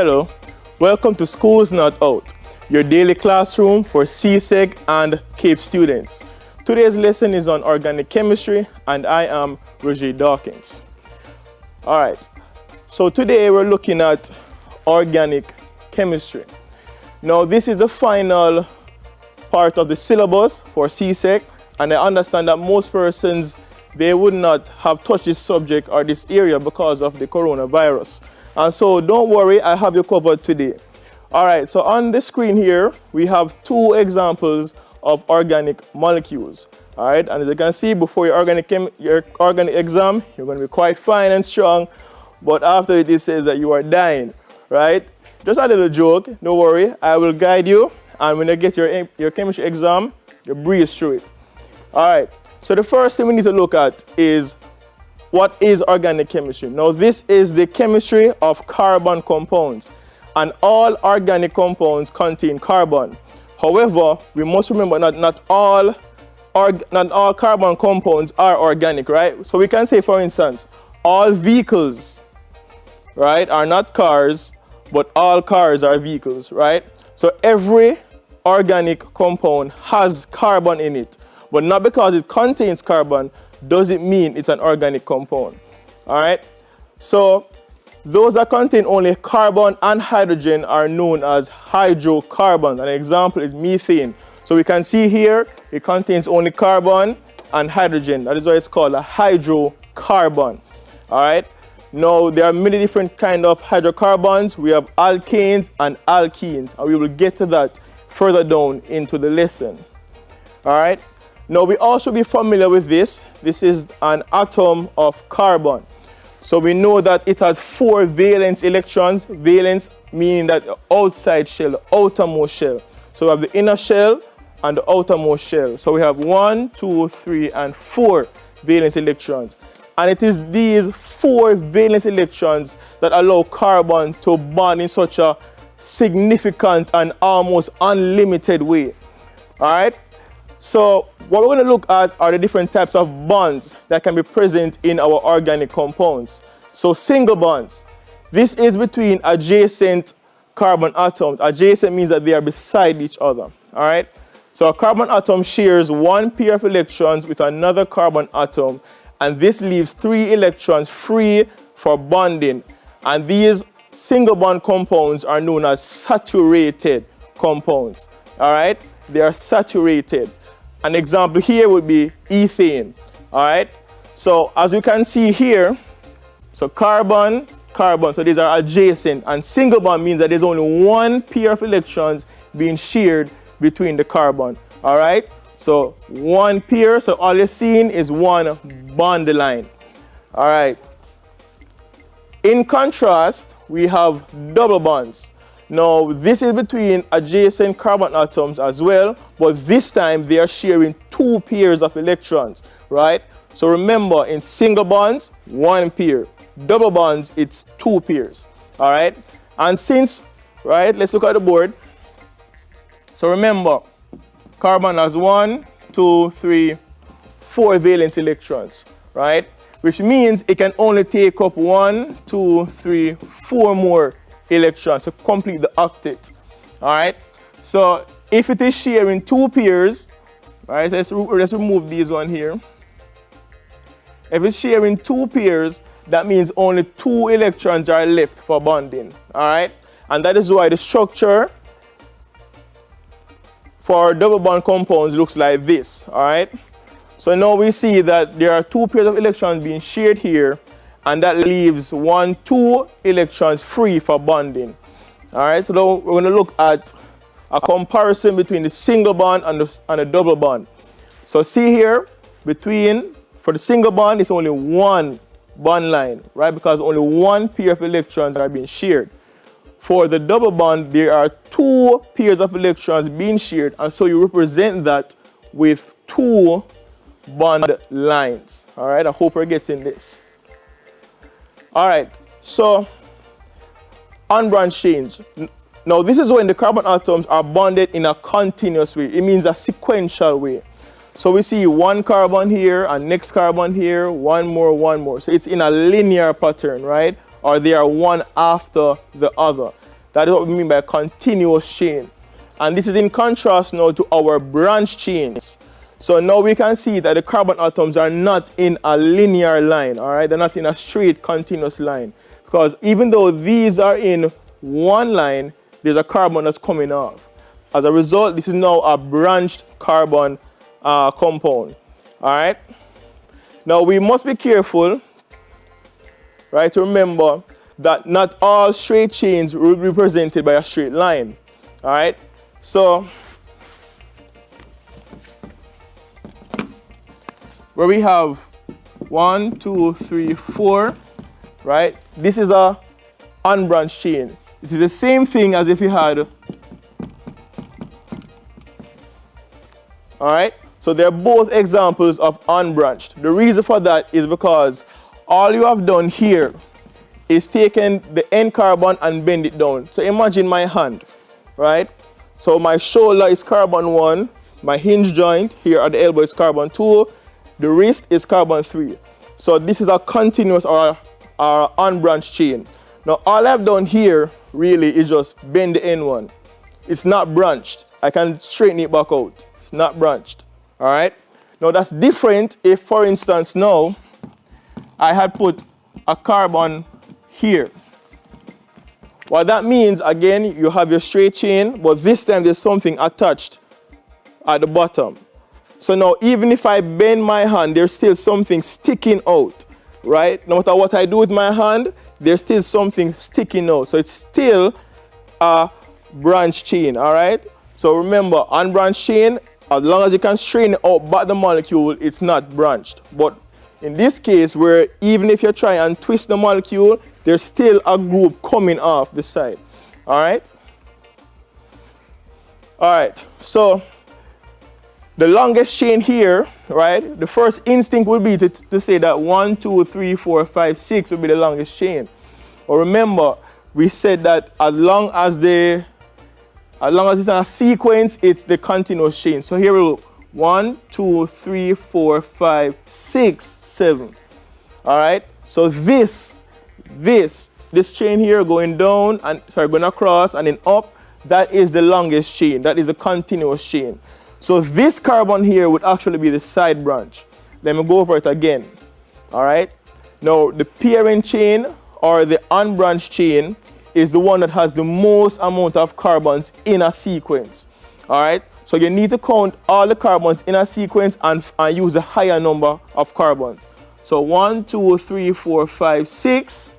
Hello, welcome to School's Not Out, your daily classroom for CSEC and CAPE students. Today's lesson is on organic chemistry and I am Roger Dawkins. All right, so today we're looking at organic chemistry. Now this is the final part of the syllabus for CSEC, and I understand that most persons, they would not have touched this subject or this area because of the coronavirus. And so don't worry, I have you covered today. All right, so on the screen here, we have two examples of organic molecules. All right, and as you can see, before your organic exam, you're going to be quite fine and strong, but after it says that you are dying, right? Just a little joke, don't worry, I will guide you, and when you get your chemistry exam, you breeze through it. All right, so the first thing we need to look at is what is organic chemistry? Now, this is the chemistry of carbon compounds, and all organic compounds contain carbon. However, we must remember not all carbon compounds are organic, right? So we can say, for instance, all vehicles, right, are not cars, but all cars are vehicles, right? So every organic compound has carbon in it, but not because it contains carbon does it mean it's an organic compound. All right, so those that contain only carbon and hydrogen are known as hydrocarbons. An example is methane. So we can see here it contains only carbon and hydrogen. That is why it's called a hydrocarbon. All right, now there are many different kinds of hydrocarbons. We have alkanes and alkenes, and we will get to that further down into the lesson. All right. Now we all should be familiar with this. This is an atom of carbon. So we know that it has 4 valence electrons. Valence meaning that the outside shell, the outermost shell. So we have the inner shell and the outermost shell. So we have 1, 2, 3, and 4 valence electrons. And it is these 4 valence electrons that allow carbon to bond in such a significant and almost unlimited way. All right. So what we're going to look at are the different types of bonds that can be present in our organic compounds. So single bonds. This is between adjacent carbon atoms. Adjacent means that they are beside each other. All right. So a carbon atom shares 1 pair of electrons with another carbon atom, and this leaves 3 electrons free for bonding. And these single bond compounds are known as saturated compounds. All right. They are saturated. An example here would be ethane. All right. So as we can see here, so carbon, carbon, so these are adjacent, and single bond means that there's only 1 pair of electrons being shared between the carbon. All right. So 1 pair, so all you're seeing is 1 bond line. All right. In contrast, we have double bonds. Now, this is between adjacent carbon atoms as well, but this time they are sharing 2 pairs of electrons, right? So remember, in single bonds, 1 pair. Double bonds, it's 2 pairs, all right? And since, right, let's look at the board. So remember, carbon has 1, 2, 3, 4 valence electrons, right? Which means it can only take up 1, 2, 3, 4 more electrons to complete the octet. All right. So if it is sharing 2 pairs, right? Let's remove these one here. If it's sharing 2 pairs, that means only 2 electrons are left for bonding. All right. And that is why the structure for double bond compounds looks like this. All right. So now we see that there are 2 pairs of electrons being shared here, and that leaves 1, 2 electrons free for bonding. All right, so now we're going to look at a comparison between the single bond and the double bond. So see here, for the single bond, it's only 1 bond line, right? Because only 1 pair of electrons are being shared. For the double bond, there are 2 pairs of electrons being shared, and so you represent that with 2 bond lines. All right, I hope we're getting this. All right, so unbranched change. Now, this is when the carbon atoms are bonded in a continuous way. It means a sequential way. So we see 1 carbon here and next carbon here, 1 more, 1 more. So it's in a linear pattern, right? or they are one after the other. That is what we mean by a continuous chain. And this is in contrast now to our branch chains. So now we can see that the carbon atoms are not in a linear line, all right? They're not in a straight continuous line. Because even though these are in one line, there's a carbon that's coming off. As a result, this is now a branched carbon compound, all right? Now we must be careful, right, to remember that not all straight chains will be represented by a straight line, all right? So where we have 1, 2, 3, 4, right? This is a unbranched chain. It is the same thing as if you had, all right? So they're both examples of unbranched. The reason for that is because all you have done here is taken the end carbon and bend it down. So imagine my hand, right? So my shoulder is carbon 1, my hinge joint here at the elbow is carbon 2, the wrist is carbon 3. So this is a continuous or unbranched chain. Now all I've done here really is just bend the end one. It's not branched. I can straighten it back out. It's not branched. All right? Now that's different if, for instance, now I had put a carbon here. What that means, again, you have your straight chain, but this time there's something attached at the bottom. So now even if I bend my hand, there's still something sticking out, right? No matter what I do with my hand, there's still something sticking out. So it's still a branch chain, all right? So remember, unbranched chain, as long as you can strain it out back the molecule, it's not branched. But in this case, where even if you try and twist the molecule, there's still a group coming off the side. All right? All right, so the longest chain here, right? The first instinct would be to say that 1, 2, 3, 4, 5, 6 would be the longest chain. But remember, we said that as long as it's in a sequence, it's the continuous chain. So here we look. 1, 2, 3, 4, 5, 6, 7. All right? So this chain here going down and going across and then up, that is the longest chain. That is the continuous chain. So this carbon here would actually be the side branch. Let me go over it again. All right? Now, the parent chain or the unbranched chain is the one that has the most amount of carbons in a sequence. All right? So you need to count all the carbons in a sequence and use a higher number of carbons. So 1, 2, 3, 4, 5, 6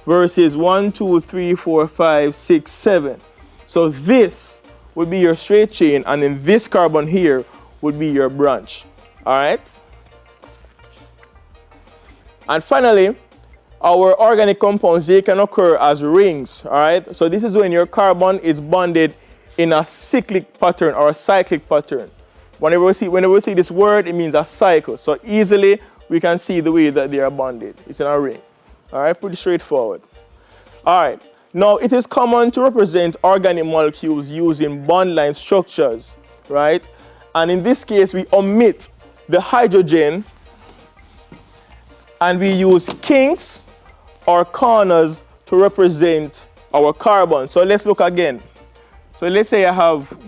versus 1, 2, 3, 4, 5, 6, 7. So this would be your straight chain, and then this carbon here would be your branch. All right? And finally, our organic compounds, they can occur as rings. All right? So this is when your carbon is bonded in a cyclic pattern or a cyclic pattern. Whenever we see this word, it means a cycle. So easily we can see the way that they are bonded. It's in a ring. All right, pretty straightforward. All right, now it is common to represent organic molecules using bond line structures, right? And in this case, we omit the hydrogen and we use kinks or corners to represent our carbon. So let's look again. So let's say I have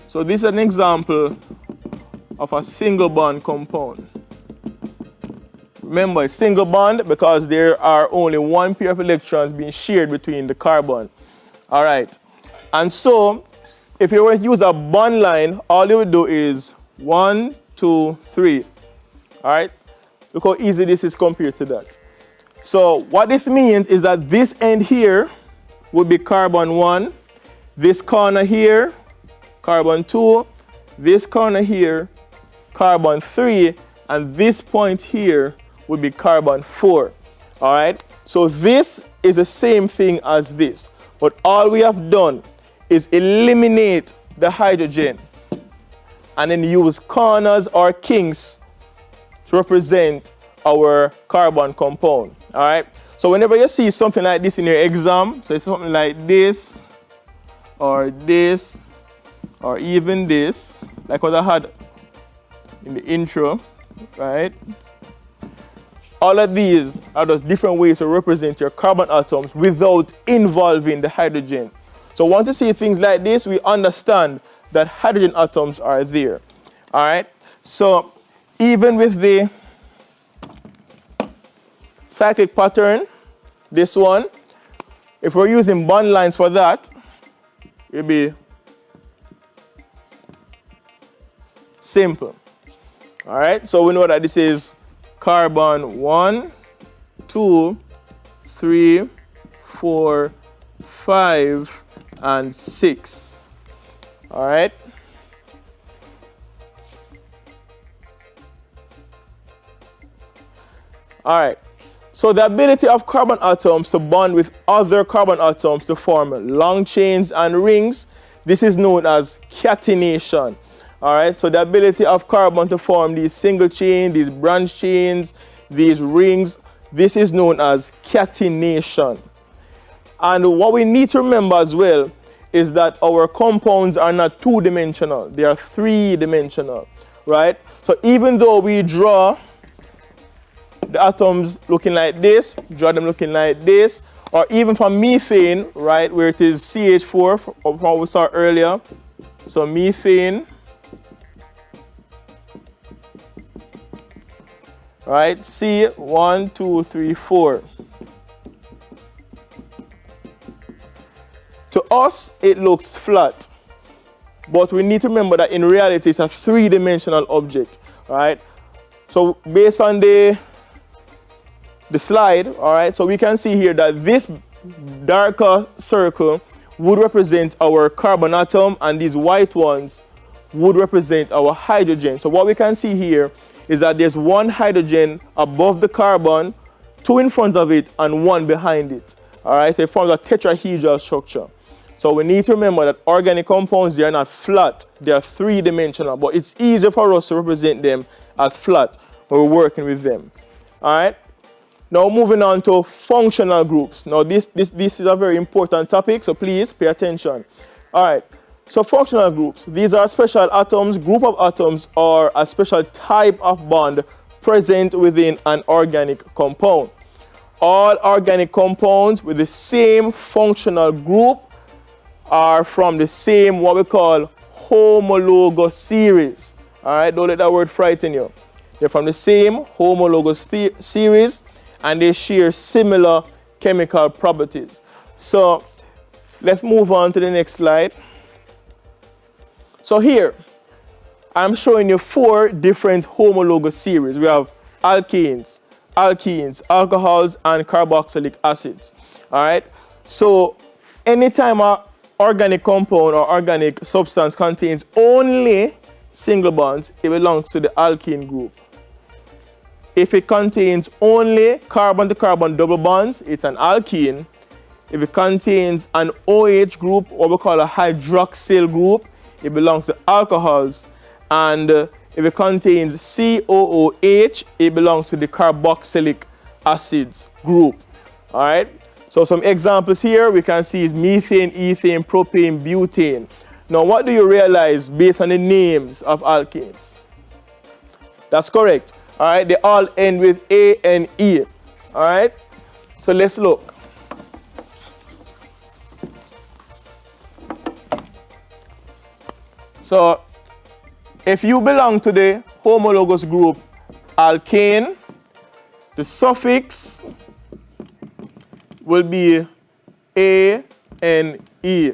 so this is an example of a single bond compound. Remember, it's single bond because there are only one pair of electrons being shared between the carbon. All right. And so if you were to use a bond line, all you would do is 1, 2, 3. All right. Look how easy this is compared to that. So what this means is that this end here would be carbon 1, this corner here, carbon 2, this corner here, carbon 3, and this point here would be carbon 4. All right? So this is the same thing as this, but all we have done is eliminate the hydrogen and then use corners or kinks to represent our carbon compound. All right? So whenever you see something like this in your exam, so it's something like this, or even this, like what I had in the intro, right? All of these are just different ways to represent your carbon atoms without involving the hydrogen. So once you see things like this, we understand that hydrogen atoms are there. All right? So even with the cyclic pattern, this one, if we're using bond lines for that, it'll be simple. All right? So we know that this is carbon 1, 2, 3, 4, 5, and 6. All right? All right. So the ability of carbon atoms to bond with other carbon atoms to form long chains and rings, this is known as catenation. All right, so the ability of carbon to form these single chains, these branch chains, these rings, this is known as catenation. And what we need to remember as well is that our compounds are not two-dimensional, they are three-dimensional, right? So even though we draw the atoms looking like this, draw them looking like this, or even for methane, right, where it is CH4, from what we saw earlier, so methane, right, C, 1, 2, 3, 4. To us, it looks flat, but we need to remember that in reality, it's a three-dimensional object, right? So based on the slide, all right, so we can see here that this darker circle would represent our carbon atom, and these white ones would represent our hydrogen. So what we can see here is that there's one hydrogen above the carbon, two in front of it, and one behind it. All right, so it forms a tetrahedral structure. So we need to remember that organic compounds, they are not flat, they are three-dimensional, but it's easier for us to represent them as flat when we're working with them. All right, now moving on to functional groups. Now this is a very important topic, so please pay attention. All right. So functional groups, these are special atoms, group of atoms, or a special type of bond present within an organic compound. All organic compounds with the same functional group are from the same, what we call, homologous series. All right, don't let that word frighten you. They're from the same homologous series, and they share similar chemical properties. So let's move on to the next slide. So here, I'm showing you 4 different homologous series. We have alkanes, alkenes, alcohols, and carboxylic acids. All right. So anytime an organic compound or organic substance contains only single bonds, it belongs to the alkene group. If it contains only carbon-to-carbon double bonds, it's an alkene. If it contains an OH group, what we call a hydroxyl group, it belongs to alcohols. And if it contains COOH, it belongs to the carboxylic acids group. All right. So some examples here we can see is methane, ethane, propane, butane. Now what do you realize based on the names of alkanes? That's correct. All right. They all end with A and E. All right. So let's look. So if you belong to the homologous group alkane, the suffix will be A and E.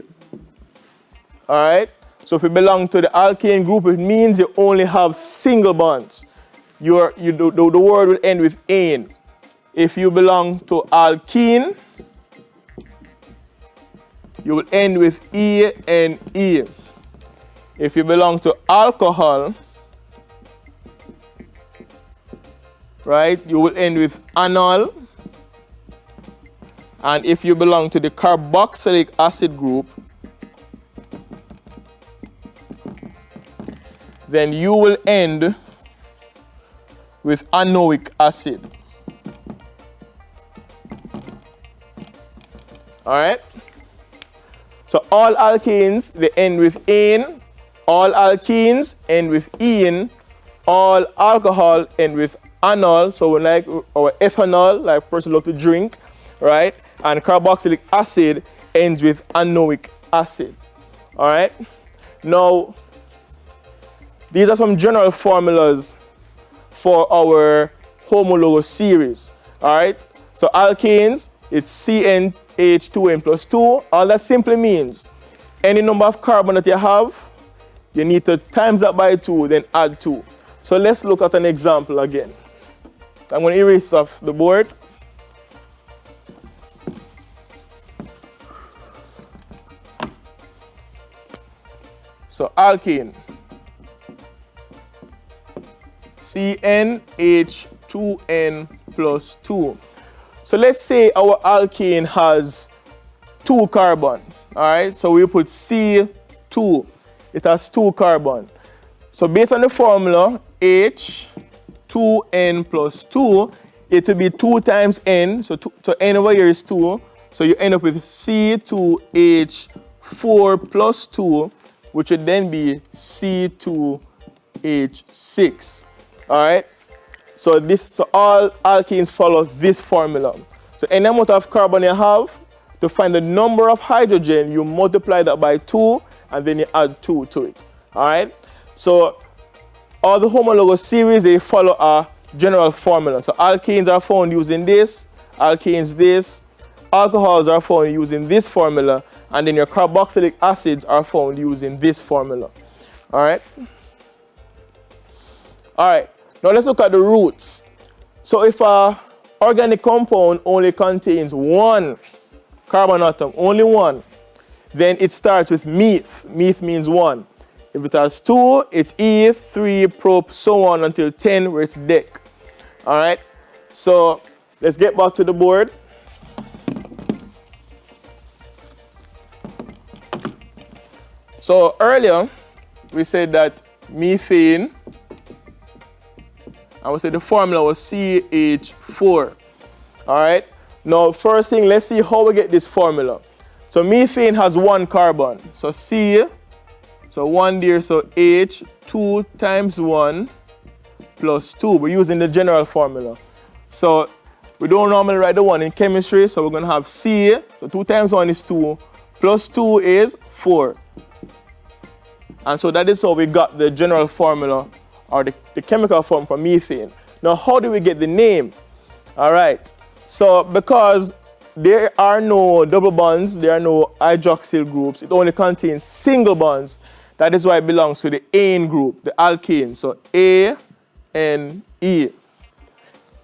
All right? So if you belong to the alkane group, it means you only have single bonds. The word will end with ane. If you belong to alkene, you will end with E and E. If you belong to alcohol, right, you will end with anol. And if you belong to the carboxylic acid group, then you will end with anoic acid. All right? So all alkanes, they end with ane. All alkenes end with ene. all alcohol end with anol, so we like our ethanol, like person love to drink, right? And carboxylic acid ends with anoic acid. All right. Now, these are some general formulas for our homologous series. All right. So alkanes, it's CnH2n plus 2. All that simply means any number of carbon that you have, you need to times that by 2, then add 2. So let's look at an example again. I'm going to erase off the board. So alkane, CnH2n plus 2. So let's say our alkane has 2 carbon. All right, so we put C2. It has 2 carbon. So based on the formula, H2n plus 2, it will be 2 times n. So n over here is 2. So you end up with C2H4 plus 2, which would then be C2H6. All right. So all alkenes follow this formula. So any amount of carbon you have, to find the number of hydrogen, you multiply that by 2, and then you add 2 to it. All right. So all the homologous series, they follow a general formula. So alkanes are found using this, alkanes this, alcohols are found using this formula, and then your carboxylic acids are found using this formula. All right. All right. Now let's look at the roots. So if an organic compound only contains 1 carbon atom, only 1, then it starts with meth. Meth means 1. If it has 2, it's eth, 3, prop, so on until 10, where it's dec. All right. So let's get back to the board. So earlier, we said that methane, I would say the formula was CH4. All right. Now, first thing, let's see how we get this formula. So methane has 1 carbon. So C, so 1 there, so H, 2 times 1 plus 2. We're using the general formula. So we don't normally write the 1 in chemistry, so we're going to have C, so 2 times 1 is 2, plus 2 is 4. And so that is how we got the general formula, or the chemical form for methane. Now, how do we get the name? All right. So because there are no double bonds, there are no hydroxyl groups, it only contains single bonds. That is why it belongs to the ane group, the alkane. So A, N, E.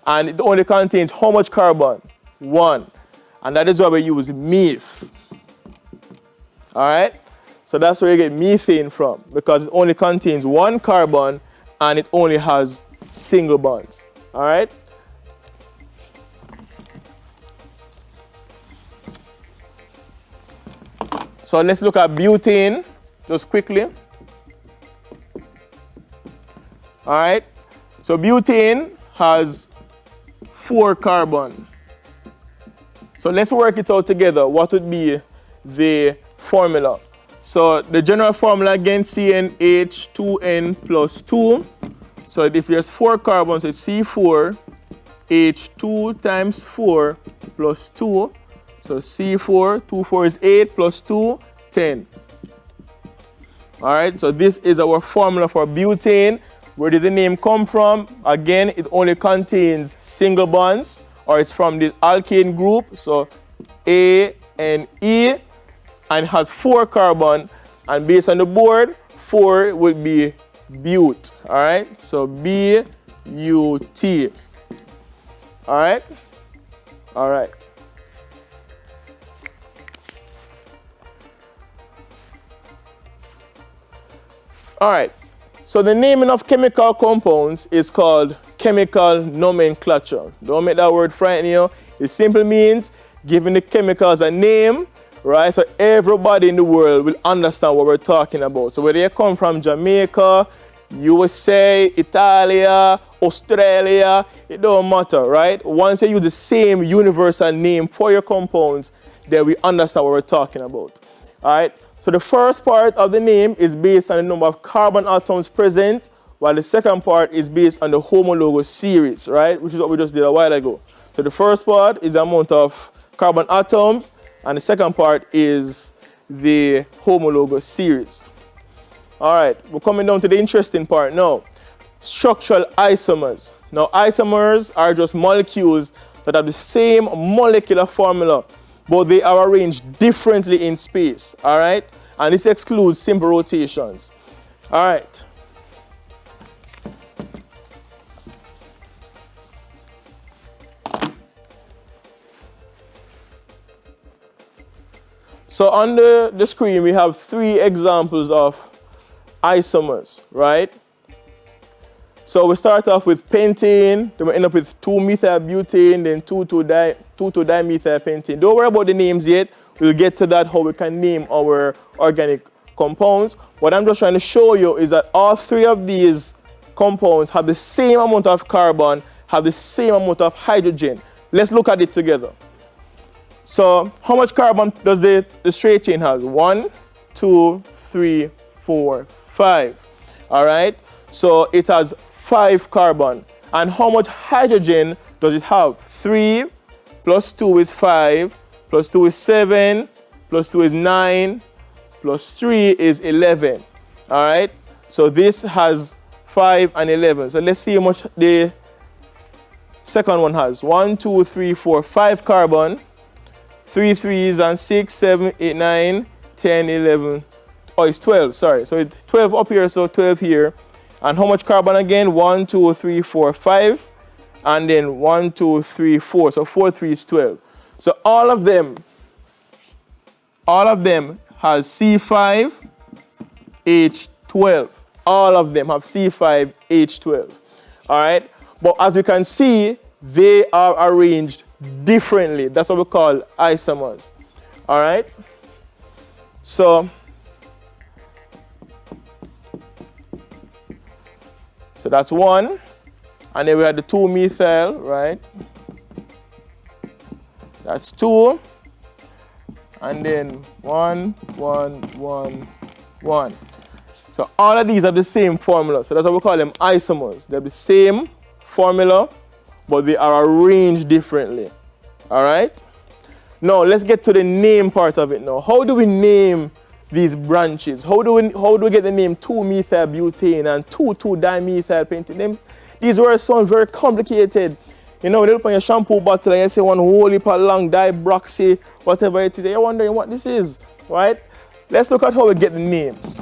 And it only contains how much carbon? 1. And that is why we use meth. All right? So that's where you get methane from, because it only contains 1 carbon and it only has single bonds. All right? So let's look at butane just quickly. All right? So butane has 4 carbon. So let's work it out together. What would be the formula? So the general formula again, CnH2n plus 2. So if there's 4 carbons, it's C4, H2 times 4 plus 2. So C4, 2, 4 is 8 plus 2, 10. All right, so this is our formula for butane. Where did the name come from? Again, it only contains single bonds, or it's from the alkane group. So A and E, and has 4 carbon, and based on the board, 4 would be but. All right, so B-U-T. All right, all right. All right, so the naming of chemical compounds is called chemical nomenclature. Don't make that word frighten you. It simply means giving the chemicals a name, right? So everybody in the world will understand what we're talking about. So whether you come from Jamaica, USA, Italia, Australia, it don't matter, right? Once you use the same universal name for your compounds, then we understand what we're talking about. All right? So the first part of the name is based on the number of carbon atoms present while the second part is based on the homologous series, right? Which is what we just did a while ago. So the first part is the amount of carbon atoms, and the second part is the homologous series. All right, we're coming down to the interesting part now. Structural isomers. Now, isomers are just molecules that have the same molecular formula, but they are arranged differently in space, all right? And this excludes simple rotations. All right. So on the screen, we have 3 examples of isomers, right? So we start off with pentane, then we end up with 2-methylbutane, then 2,2-dimethylpentane. Don't worry about the names yet. We'll get to that, how we can name our organic compounds. What I'm just trying to show you is that all 3 of these compounds have the same amount of carbon, have the same amount of hydrogen. Let's look at it together. So how much carbon does the straight chain have? 1, 2, 3, 4, 5. All right? So it has 5 carbon. And how much hydrogen does it have? 3 plus 2 is 5, plus 2 is 7, plus 2 is 9, plus 3 is 11. All right? So this has 5 and 11. So let's see how much the second one has. 1, 2, 3, 4, 5 carbon. 3 3s and 6, 7, 8, 9, 10, 11. Oh, it's 12, sorry. So it's 12 up here, so 12 here. And how much carbon again? 1, 2, 3, 4, 5. And then 1, 2, 3, 4. So 4, 3 is 12. So all of them has C5H12. All of them have C5H12. All right? But as we can see, they are arranged differently. That's what we call isomers. All right? So that's 1. And then we had the 2-methyl, right? That's 2. And then 1, 1, 1, 1. So all of these have the same formula. So that's why we call them isomers. They have the same formula, but they are arranged differently. All right? Now, let's get to the name part of it now. How do we name these branches? How do we get the name 2-methylbutane and 2,2-dimethylpentane? These words sound very complicated. You know, when you look on your shampoo bottle and you say one whole heap of long dibroxy, whatever it is, you're wondering what this is, right? Let's look at how we get the names.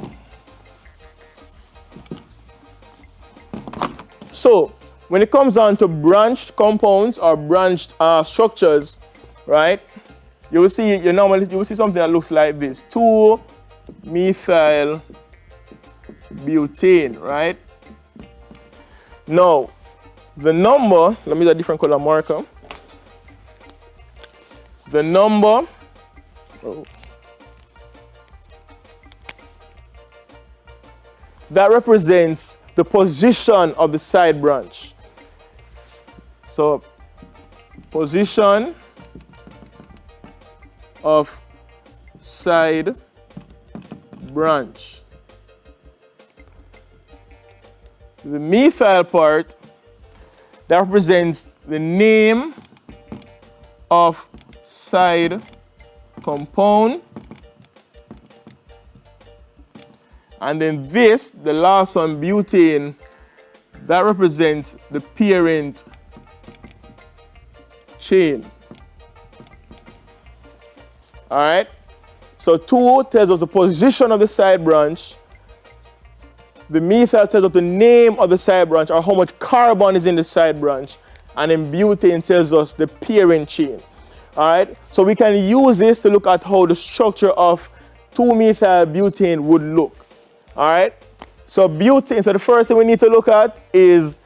So, when it comes down to branched compounds or branched structures, right? You will see something that looks like this: 2-methylbutane, right? Now, the number, let me use a different color marker. The number, that represents the position of the side branch. So, position of side branch. The methyl part, that represents the name of side compound. And then this, the last one, butane, that represents the parent chain. All right? So 2 tells us the position of the side branch. The methyl tells us the name of the side branch, or how much carbon is in the side branch. And then butane tells us the parent chain. All right? So we can use this to look at how the structure of 2-methylbutane would look. All right? So butane, so the first thing we need to look at is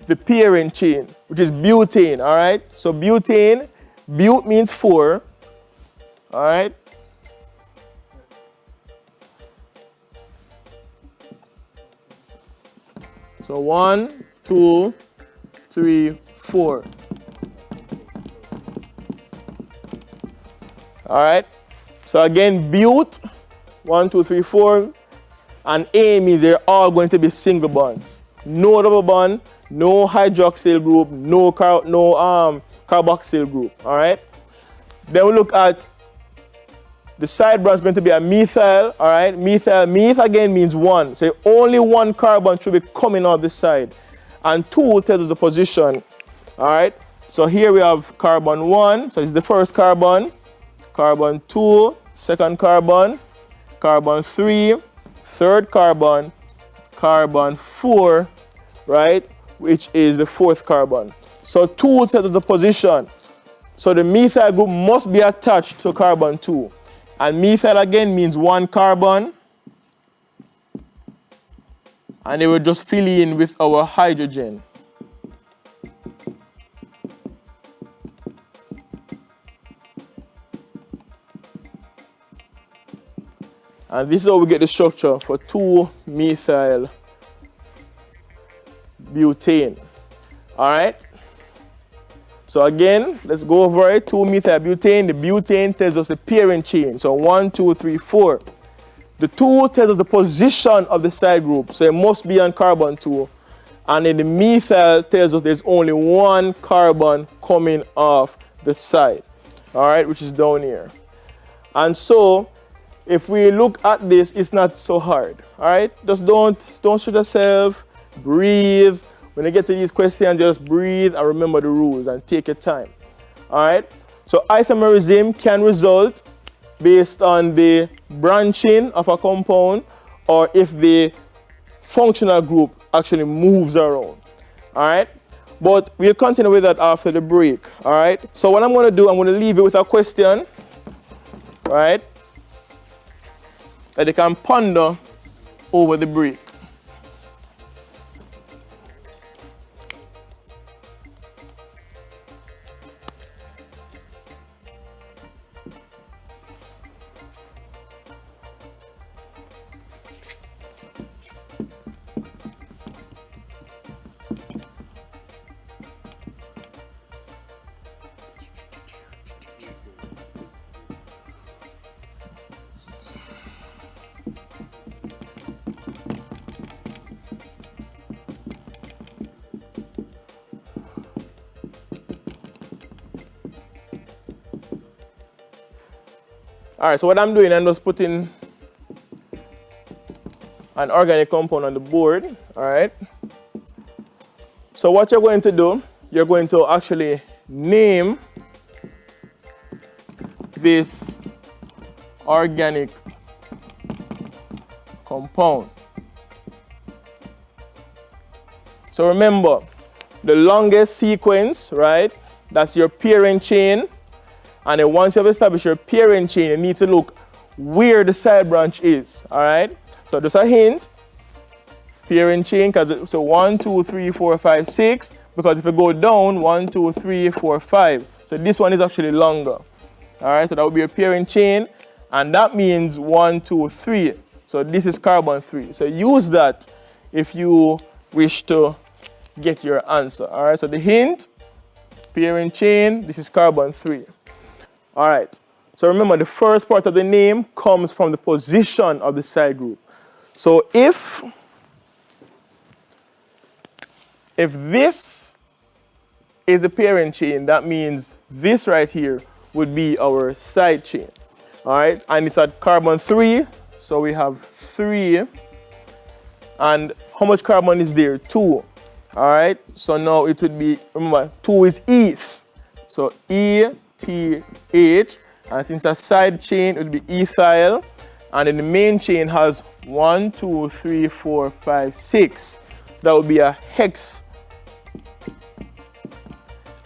the parent chain, which is butane. All right? So butane, but means 4. All right? So 1, 2, 3, 4. All right? So again, but, 1, 2, 3, 4. And A means they're all going to be single bonds. no double bond, no hydroxyl group, no carboxyl group. All right. Then we look at the side branch going to be a methyl. All right. Meth again means 1. So only 1 carbon should be coming off the side, and 2 tells us the position. All right. So here we have carbon 1. So this is the first carbon. Carbon 2, second carbon. Carbon 3, third carbon. Carbon 4, right, which is the 4th carbon. So 2 tells us the position. So the methyl group must be attached to carbon 2. And methyl again means 1 carbon. And they will just fill in with our hydrogen. And this is how we get the structure for 2-methyl butane. All right. So again, let's go over it. 2-methyl butane. The butane tells us the pairing chain. So 1, 2, 3, 4. The 2 tells us the position of the side group. So it must be on carbon 2. And then the methyl tells us there's only 1 carbon coming off the side. All right, which is down here. And so if we look at this, it's not so hard. All right, just don't stress yourself. Breathe. When you get to these questions, just breathe and remember the rules and take your time. All right. So isomerism can result based on the branching of a compound, or if the functional group actually moves around. All right. But we'll continue with that after the break. All right. So what I'm going to do, I'm going to leave you with a question. All right, that you can ponder over the break. All right, so what I'm doing, I'm just putting an organic compound on the board. All right. So what you're going to do, you're going to actually name this organic compound. So remember, the longest sequence, right? That's your pairing chain. And then once you have established your pairing chain, you need to look where the side branch is. All right. So just a hint. Pairing chain, because so 1, 2, 3, 4, 5, 6. Because if you go down, 1, 2, 3, 4, 5. So this one is actually longer. All right. So that would be a pairing chain, and that means 1, 2, 3. So this is carbon 3. So use that if you wish to get your answer. All right. So the hint, pairing chain. This is carbon 3. All right, so remember the first part of the name comes from the position of the side group. So if this is the pairing chain, that means this right here would be our side chain. All right, and it's at carbon 3, so we have 3. And how much carbon is there? 2. All right, so now it would be, remember, 2 is eth. So ETH, and since the side chain, it would be ethyl, and then the main chain has 1, 2, 3, 4, 5, 6. So that would be a hex.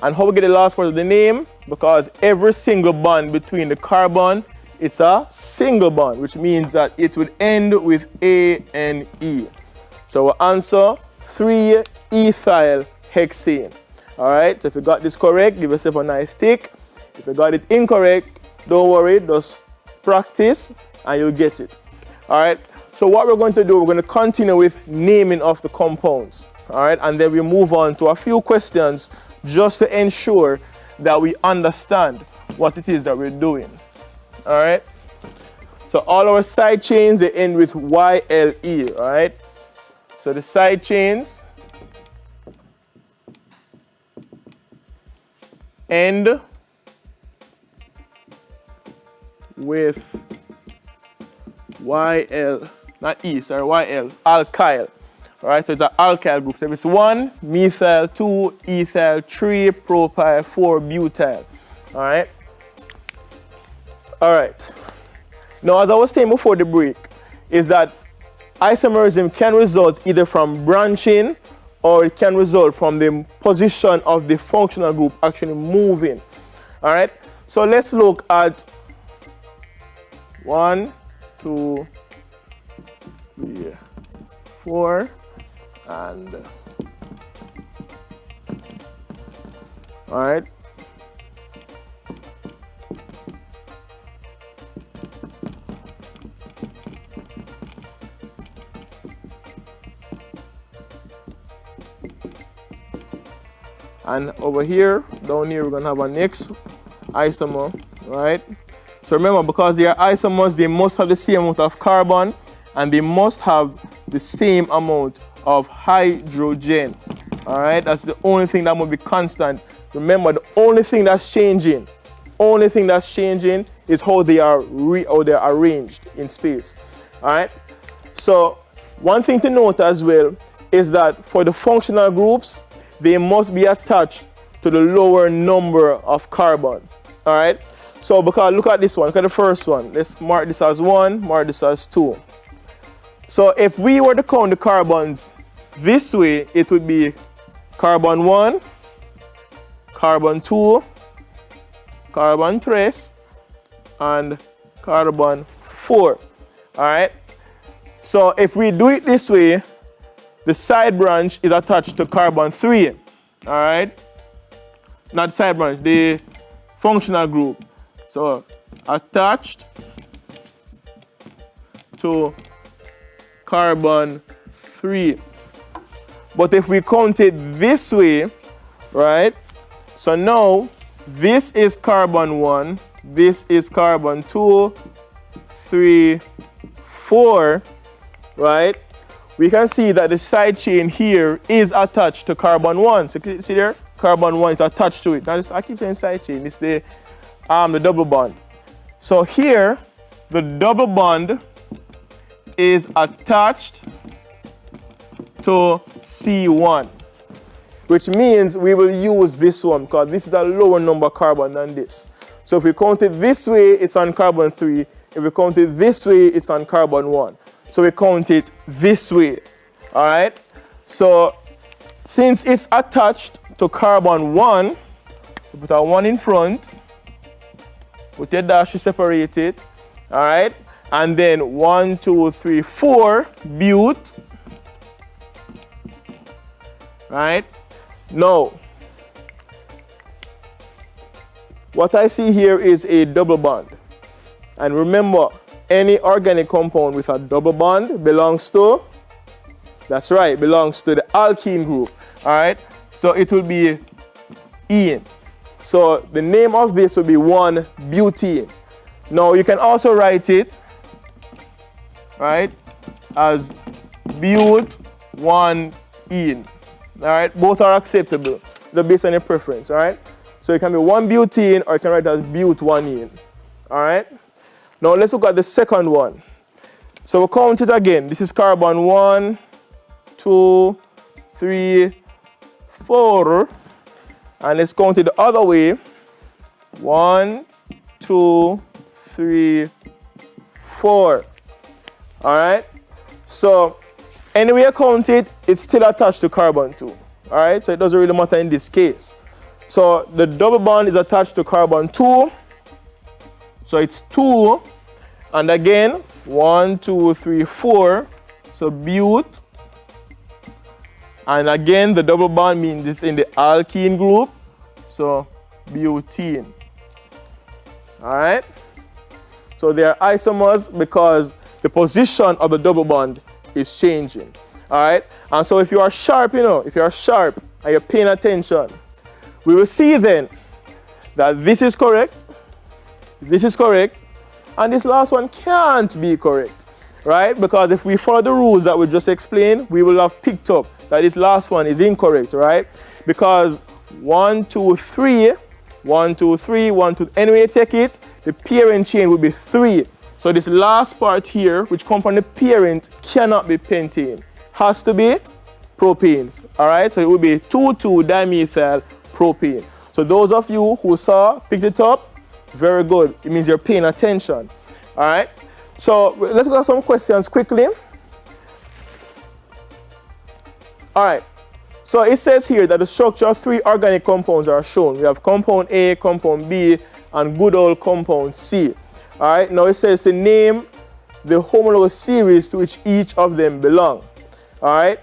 And how we get the last part of the name? Because every single bond between the carbon, it's a single bond, which means that it would end with ANE. So our answer, 3-ethyl hexane. All right, so if you got this correct, give yourself a nice tick. If you got it incorrect, don't worry, just practice and you'll get it. All right, so what we're going to do, we're going to continue with naming of the compounds. All right, and then we move on to a few questions just to ensure that we understand what it is that we're doing. All right, so all our side chains, they end with YLE. All right, so the side chains, end with YL, not E, sorry, YL, alkyl. All right, so it's an alkyl group. So if it's 1, methyl, 2, ethyl, 3, propyl, 4, butyl. All right. All right. Now, as I was saying before the break, is that isomerism can result either from branching or it can result from the position of the functional group actually moving. All right. So let's look at 1, 2, 3, 4, and all right. And over here, down here, we're gonna have our next isomer, right? So remember, because they are isomers, they must have the same amount of carbon and they must have the same amount of hydrogen. All right, that's the only thing that must be constant. Remember, the only thing that's changing is how they are arranged in space. All right. So one thing to note as well is that for the functional groups, they must be attached to the lower number of carbon. All right. So because look at this one, look at the first one. Let's mark this as 1, mark this as 2. So if we were to count the carbons this way, it would be carbon 1, carbon 2, carbon 3, and carbon 4. All right. So if we do it this way, the side branch is attached to carbon 3. All right. Not side branch, the functional group. So attached to carbon 3. But if we count it this way, right? So now this is carbon 1, this is carbon 2, 3, 4, right? We can see that the side chain here is attached to carbon 1. So see there? Carbon 1 is attached to it. Now this, I keep saying side chain, it's the double bond. So here, the double bond is attached to C1, which means we will use this one because this is a lower number carbon than this. So if we count it this way, it's on carbon 3. If we count it this way, it's on carbon 1. So we count it this way. All right. So since it's attached to carbon 1, we put a 1 in front. Put your dash to separate it. All right. And then 1, 2, 3, 4, but. Right. Now, what I see here is a double bond. And remember, any organic compound with a double bond belongs to, that's right, belongs to the alkene group. All right. So it will be ene. So the name of this will be 1-butene. Now you can also write it, right, as but-1-ene. All right, both are acceptable, based on your preference. All right, so it can be 1-butene or you can write it as but-1-ene. All right. Now let's look at the second one. So we'll count it again. This is carbon 1, 2, 3, 4. And let's count it the other way. 1, 2, 3, 4. All right. So anyway you count it, it's still attached to carbon 2. All right. So it doesn't really matter in this case. So the double bond is attached to carbon 2. So it's 2. And again, 1, 2, 3, 4. So but. And again, the double bond means it's in the alkene group. So butene. All right. So they are isomers because the position of the double bond is changing. All right. And so if you are sharp, if you are sharp and you're paying attention, we will see then that this is correct, and this last one can't be correct, right? Because if we follow the rules that we just explained, we will have picked up that this last one is incorrect, right? Because 1, 2, 3 1, 2, 3, 1, 2. Anyway you take it, the parent chain will be 3. So this last part here, which comes from the parent, cannot be pentane. Has to be propane. All right, so it will be 2,2-dimethyl propane. So those of you who picked it up, very good. It means you're paying attention. All right, so let's go to some questions quickly. All right, so it says here that the structure of 3 organic compounds are shown. We have compound A, compound B, and good old compound C. All right, now it says to name the homologous series to which each of them belong. All right,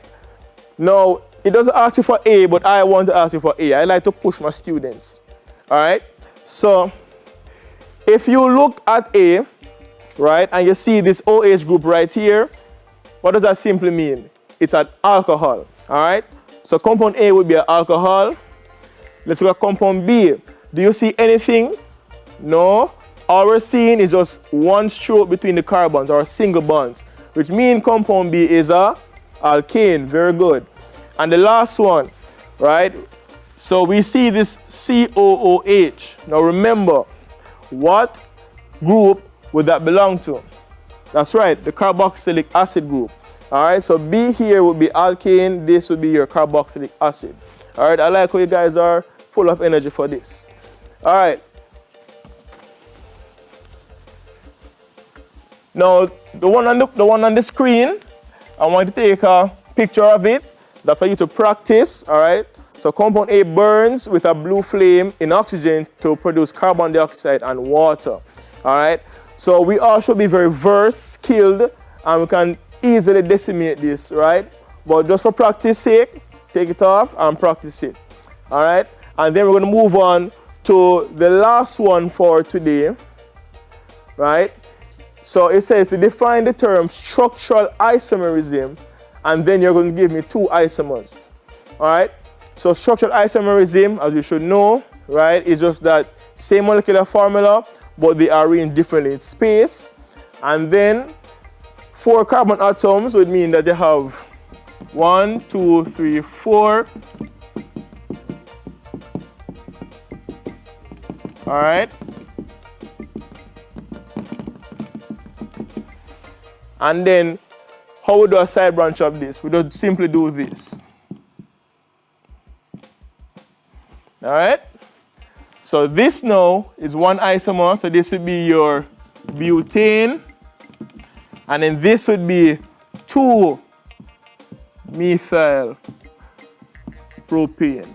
now it doesn't ask you for A, but I want to ask you for A. I like to push my students. All right, so if you look at A, right, and you see this OH group right here, what does that simply mean? It's an alcohol. All right, so compound A would be an alcohol. Let's look at compound B. Do you see anything? No. All we're seeing is just one stroke between the carbons, or single bonds, which means compound B is a alkane. Very good. And the last one, right? So we see this COOH. Now remember, what group would that belong to? That's right, the carboxylic acid group. All right, so B here would be alkane. This would be your carboxylic acid. All right, I like how you guys are full of energy for this. All right. Now, the one on the screen, I want to take a picture of it. That's for you to practice, all right? So compound A burns with a blue flame in oxygen to produce carbon dioxide and water, all right? So we all should be very versed, skilled, and we can easily decimate this, right? But just for practice sake, take it off and practice it, all right? And then we're going to move on to the last one for today, right? So it says to define the term structural isomerism, and then you're going to give me 2 isomers. All right? So structural isomerism, as you should know, right, is just that same molecular formula, but they are arranged differently in space. And then 4 carbon atoms would mean that they have 1, 2, 3, 4. All right? And then, how we do a side branch of this? We just simply do this. All right? So this now is 1 isomer. So this would be your butane. And then this would be 2-methyl propane.